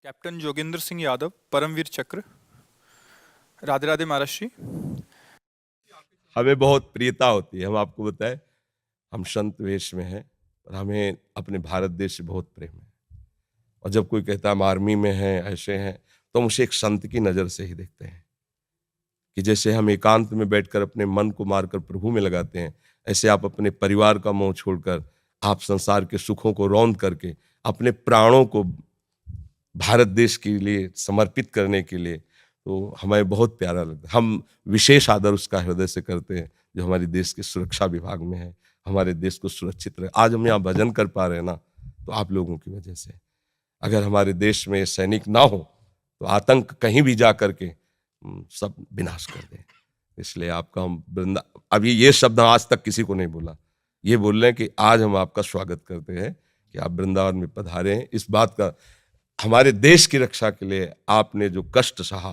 Captain Joginder Singh Yadav, Paramvir चक्र। राधे राधे महाराज जी। हमें बहुत प्रियता होती है, हम आपको बताएं, हम संत वेश में हैं और हमें अपने भारत देश से बहुत प्रेम है। और जब कोई कहता है हम आर्मी में हैं, ऐसे हैं, तो हम उसे एक संत की नज़र से ही देखते हैं कि जैसे हम एकांत में बैठकर अपने मन को मारकर प्रभु में लगाते हैं, ऐसे आप अपने परिवार का मोह छोड़कर, आप संसार के सुखों को रौंद करके अपने प्राणों को भारत देश के लिए समर्पित करने के लिए, तो हमें बहुत प्यारा लगता है। हम विशेष आदर उसका हृदय से करते हैं जो हमारे देश के सुरक्षा विभाग में है, हमारे देश को सुरक्षित रहे। आज हम यहाँ भजन कर पा रहे हैं ना, तो आप लोगों की वजह से। अगर हमारे देश में सैनिक ना हो तो आतंक कहीं भी जा करके सब विनाश कर दें। इसलिए आपका हम अभी ये शब्द आज तक किसी को नहीं बोला, ये बोल रहे हैं कि आज हम आपका स्वागत करते हैं कि आप वृंदावन में पधारे हैं। इस बात का, हमारे देश की रक्षा के लिए आपने जो कष्ट सहा,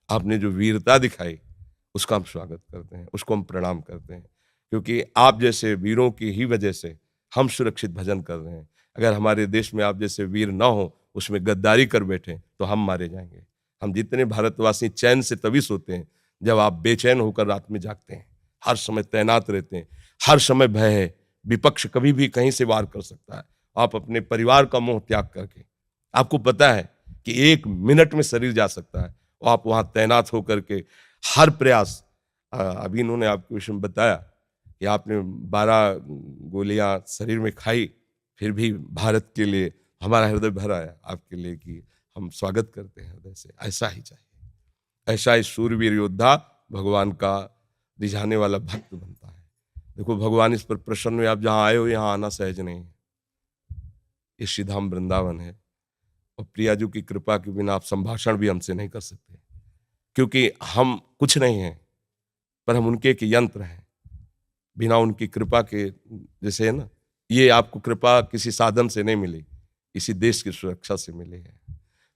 आपने जो वीरता दिखाई, उसका हम स्वागत करते हैं, उसको हम प्रणाम करते हैं, क्योंकि आप जैसे वीरों की ही वजह से हम सुरक्षित भजन कर रहे हैं। अगर हमारे देश में आप जैसे वीर ना हो, उसमें गद्दारी कर बैठे, तो हम मारे जाएंगे। हम जितने भारतवासी चैन से तभी सोते हैं जब आप बेचैन होकर रात में जागते हैं, हर समय तैनात रहते हैं, हर समय भय है, विपक्ष कभी भी कहीं से वार कर सकता है। आप अपने परिवार का मोह त्याग करके, आपको पता है कि 1 मिनट में शरीर जा सकता है, और आप वहां तैनात होकर के हर प्रयास, अभी इन्होंने आपको विषय में बताया कि आपने 12 गोलियां शरीर में खाई, फिर भी भारत के लिए हमारा हृदय भर आया आपके लिए कि हम स्वागत करते हैं हृदय से। ऐसा ही चाहिए, ऐसा ही शूरवीर योद्धा भगवान का रिझाने वाला भक्त बनता है। देखो, भगवान इस पर प्रसन्न हुए। आप जहां आए हो, यहाँ आना सहज नहीं है। ये श्रीधाम वृंदावन है, और प्रियाजू की कृपा के बिना आप संभाषण भी हमसे नहीं कर सकते, क्योंकि हम कुछ नहीं हैं, पर हम उनके एक यंत्र हैं। बिना उनकी कृपा के, जैसे है ना, ये आपको कृपा किसी साधन से नहीं मिली, इसी देश की सुरक्षा से मिली है।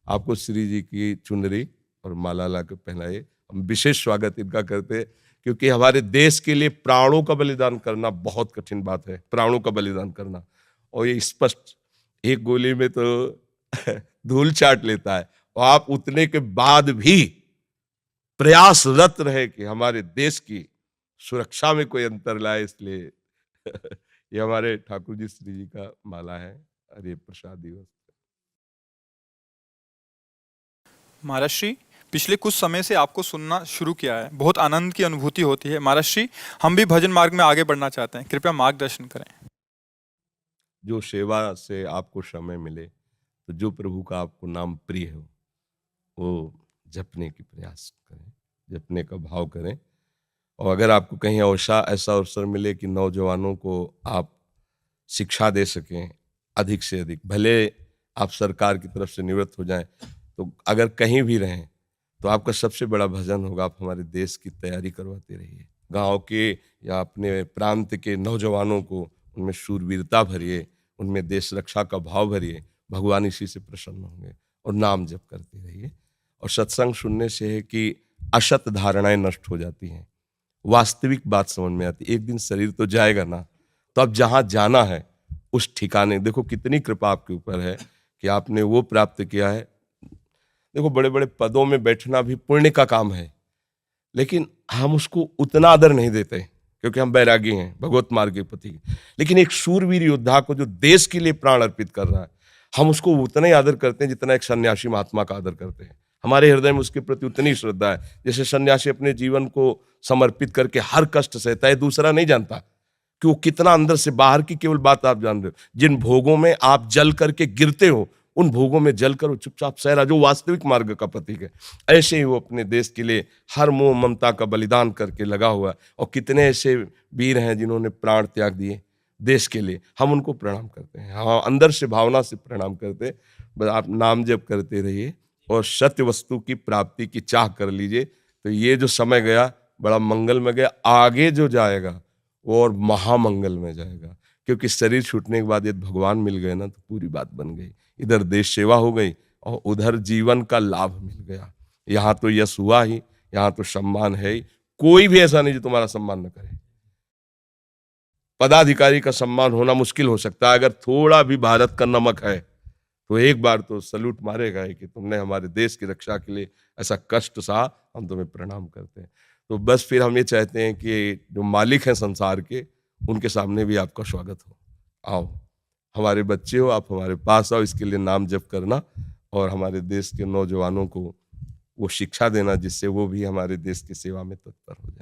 आपको श्री जी की चुनरी और माला ला के पहनाए, हम विशेष स्वागत इनका करते हैं, क्योंकि हमारे देश के लिए प्राणों का बलिदान करना बहुत कठिन बात है, प्राणों का बलिदान करना। और ये स्पष्ट, एक गोली में तो धूल चाट लेता है, और आप उतने के बाद भी प्रयासरत रहे कि हमारे देश की सुरक्षा में कोई अंतर लाए। इसलिए ये हमारे ठाकुर जी श्री जी का माला है, और ये प्रसाद दिवस। महाराज जी, पिछले कुछ समय से आपको सुनना शुरू किया है, बहुत आनंद की अनुभूति होती है। महाराज जी, हम भी भजन मार्ग में आगे बढ़ना चाहते हैं, कृपया मार्गदर्शन करें। जो सेवा से आपको समय मिले, तो जो प्रभु का आपको नाम प्रिय हो, वो जपने की प्रयास करें, जपने का भाव करें। और अगर आपको कहीं ऐसा अवसर मिले कि नौजवानों को आप शिक्षा दे सकें अधिक से अधिक, भले आप सरकार की तरफ से निवृत्त हो जाएं, तो अगर कहीं भी रहें, तो आपका सबसे बड़ा भजन होगा, आप हमारे देश की तैयारी करवाते रहिए। गांव के या अपने प्रांत के नौजवानों को उनमें शूरवीरता भरिए, उनमें देश रक्षा का भाव भरिए। भगवान इसी से प्रसन्न होंगे। और नाम जप करते रहिए। और सत्संग सुनने से है कि असत धारणाएं नष्ट हो जाती हैं, वास्तविक बात समझ में आती। एक दिन शरीर तो जाएगा ना, तो अब जहां जाना है उस ठिकाने, देखो कितनी कृपा आपके ऊपर है कि आपने वो प्राप्त किया है। देखो, बड़े बड़े पदों में बैठना भी पुण्य का काम है, लेकिन हम उसको उतना आदर नहीं देते, क्योंकि हम बैरागी हैं, भगवत मार्ग के पति। लेकिन एक शूरवीर योद्धा को जो देश के लिए प्राण अर्पित कर रहा है, हम उसको उतना ही आदर करते हैं जितना एक सन्यासी महात्मा का आदर करते हैं। हमारे हृदय में उसके प्रति उतनी श्रद्धा है। जैसे सन्यासी अपने जीवन को समर्पित करके हर कष्ट सहता है, दूसरा नहीं जानता कि वो कितना अंदर से, बाहर की केवल बात आप जान रहे हो। जिन भोगों में आप जल करके गिरते हो, उन भोगों में जल कर वो चुपचाप सह रहा, जो वास्तविक मार्ग का प्रतीक है। ऐसे ही वो अपने देश के लिए हर मोह ममता का बलिदान करके लगा हुआ। और कितने ऐसे वीर हैं जिन्होंने प्राण त्याग दिए देश के लिए, हम उनको प्रणाम करते हैं। हाँ, अंदर से भावना से प्रणाम करते हैं। बस आप नाम जप करते रहिए और सत्य वस्तु की प्राप्ति की चाह कर लीजिए, तो ये जो समय गया बड़ा मंगल में गया। आगे जो जाएगा वो और महामंगल में जाएगा, क्योंकि शरीर छूटने के बाद यदि भगवान मिल गए ना, तो पूरी बात बन गई। इधर देश सेवा हो गई और उधर जीवन का लाभ मिल गया। यहाँ तो यश हुआ ही, यहाँ तो सम्मान है ही। कोई भी ऐसा नहीं जो तुम्हारा सम्मान न करे। पदाधिकारी का सम्मान होना मुश्किल हो सकता है, अगर थोड़ा भी भारत का नमक है तो एक बार तो सल्यूट मारेगा कि तुमने हमारे देश की रक्षा के लिए ऐसा कष्ट सहा, हम तुम्हें प्रणाम करते हैं। तो बस फिर हम ये चाहते हैं कि जो मालिक हैं संसार के, उनके सामने भी आपका स्वागत हो। आओ, हमारे बच्चे हो, आप हमारे पास आओ, इसके लिए नाम जप करना और हमारे देश के नौजवानों को वो शिक्षा देना जिससे वो भी हमारे देश की सेवा में तत्पर हो जाए।